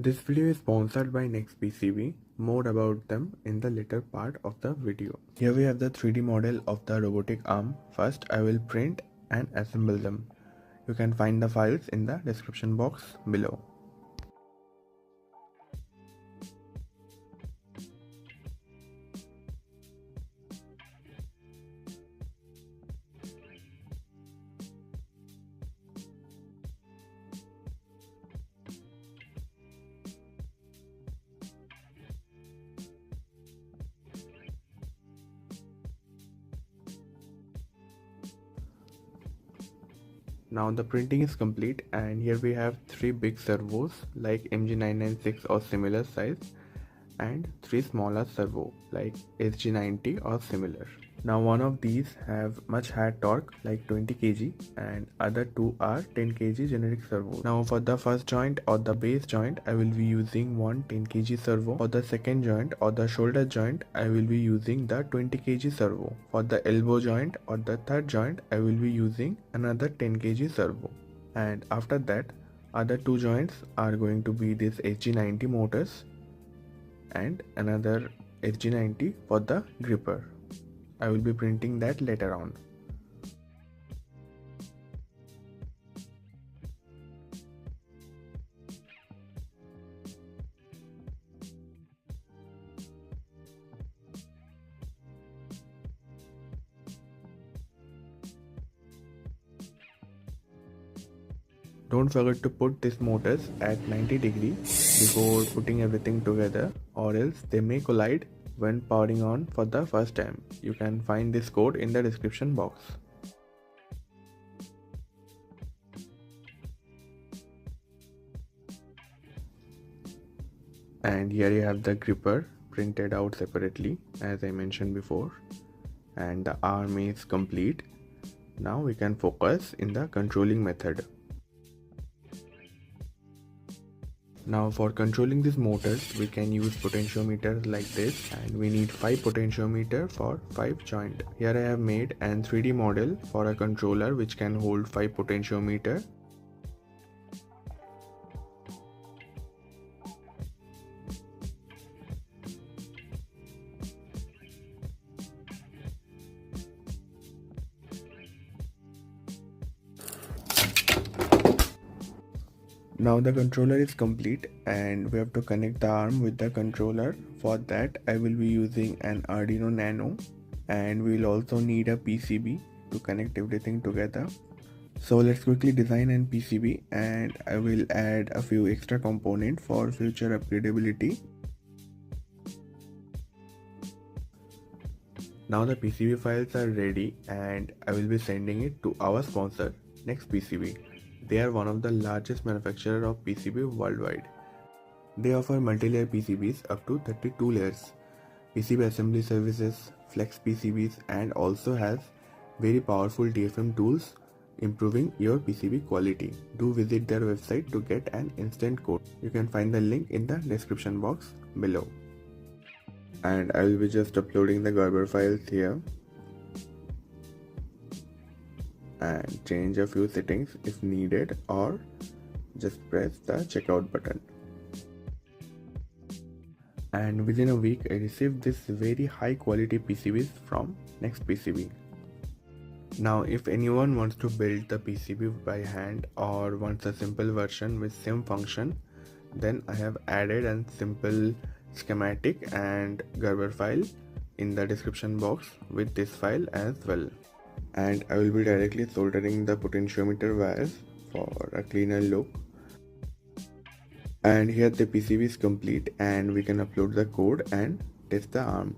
This video is sponsored by NextPCB. More about them in the later part of the video. Here we have the 3D model of the robotic arm. First I will print and assemble them. You can find the files in the description box below. Now the printing is complete, and here we have 3 big servos like MG996 or similar size, and 3 smaller servo like SG90 or similar. Now one of these have much higher torque like 20 kg and other 2 are 10 kg generic servo. Now for the first joint or the base joint I will be using one 10 kg servo. For the second joint or the shoulder joint I will be using the 20 kg servo. For the elbow joint or the third joint I will be using another 10 kg servo. And after that other 2 joints are going to be this SG90 motors and another SG90 for the gripper. I will be printing that later on. Don't forget to put these motors at 90 degrees before putting everything together, or else they may collide when powering on for the first time. You can find this code in the description box. And here you have the gripper printed out separately as I mentioned before, and the arm is complete. Now we can focus in the controlling method. Now for controlling these motors we can use potentiometers like this, and we need 5 potentiometer for 5 joint. Here I have made an 3D model for a controller which can hold 5 potentiometer. Now the controller is complete and we have to connect the arm with the controller. For that I will be using an Arduino Nano, and we will also need a PCB to connect everything together. So let's quickly design an PCB, and I will add a few extra components for future upgradability. Now the PCB files are ready and I will be sending it to our sponsor NextPCB. They are one of the largest manufacturers of PCB worldwide. They offer multi-layer PCBs up to 32 layers, PCB assembly services, flex PCBs, and also has very powerful DFM tools improving your PCB quality. Do visit their website to get an instant code. You can find the link in the description box below. And I will be just uploading the Gerber files here and change a few settings if needed, or just press the checkout button. And within a week I received this very high quality PCBs from NextPCB. Now if anyone wants to build the PCB by hand or wants a simple version with same function, then I have added a simple schematic and Gerber file in the description box with this file as well. And I will be directly soldering the potentiometer wires for a cleaner look. And here the PCB is complete and we can upload the code and test the arm.